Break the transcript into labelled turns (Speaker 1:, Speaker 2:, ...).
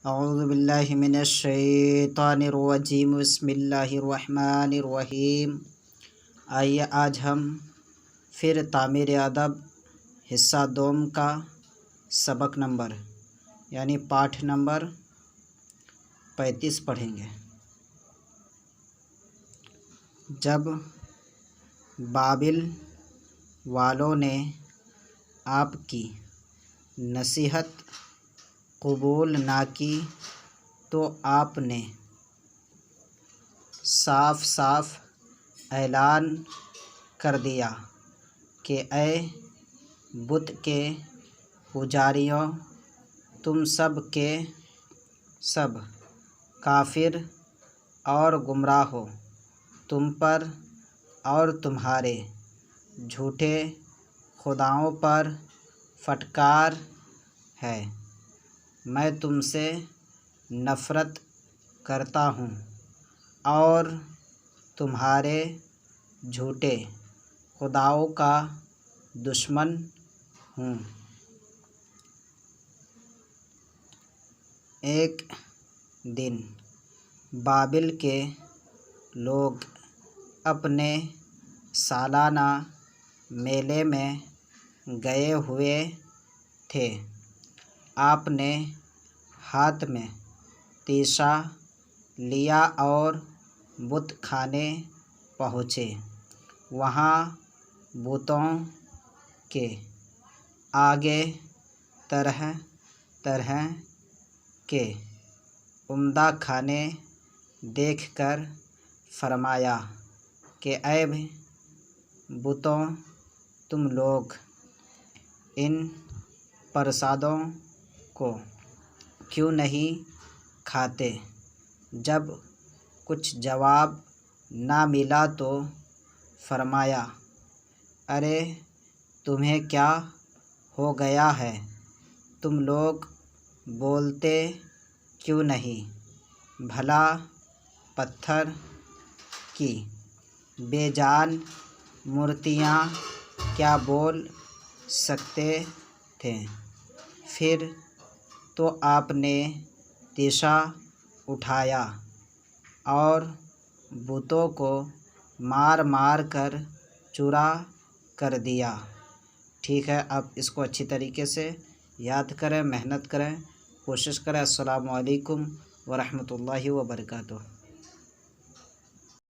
Speaker 1: اعوذ باللہ من الشیطان الرجیم، بسم اللہ الرحمن الرحیم۔ آئیے آج ہم پھر تعمیر ادب حصہ دوم کا سبق نمبر یعنی پاٹھ نمبر 35 پڑھیں گے۔ جب بابل والوں نے آپ کی نصیحت قبول نہ کی تو آپ نے صاف صاف اعلان کر دیا کہ اے بت کے پجاریوں، تم سب کے سب کافر اور گمراہ ہو، تم پر اور تمہارے جھوٹے خداؤں پر پھٹکار ہے۔ میں تم سے نفرت کرتا ہوں اور تمہارے جھوٹے خداؤں کا دشمن ہوں۔ ایک دن بابل کے لوگ اپنے سالانہ میلے میں گئے ہوئے تھے۔ آپ نے ہاتھ میں تیشا لیا اور بت خانے پہنچے۔ وہاں بتوں کے آگے طرح طرح کے عمدہ کھانے دیکھ کر فرمایا کہ اے بتوں، تم لوگ ان پرسادوں کو کیوں نہیں کھاتے؟ جب کچھ جواب نہ ملا تو فرمایا، ارے تمہیں کیا ہو گیا ہے؟ تم لوگ بولتے کیوں نہیں؟ بھلا پتھر کی بے جان مورتیاں کیا بول سکتے تھے؟ پھر تو آپ نے تیشا اٹھایا اور بتوں کو مار مار کر چورا کر دیا۔ ٹھیک ہے، اب اس کو اچھی طریقے سے یاد کریں، محنت کریں، کوشش کریں۔ السلام علیکم ورحمۃ اللہ وبرکاتہ۔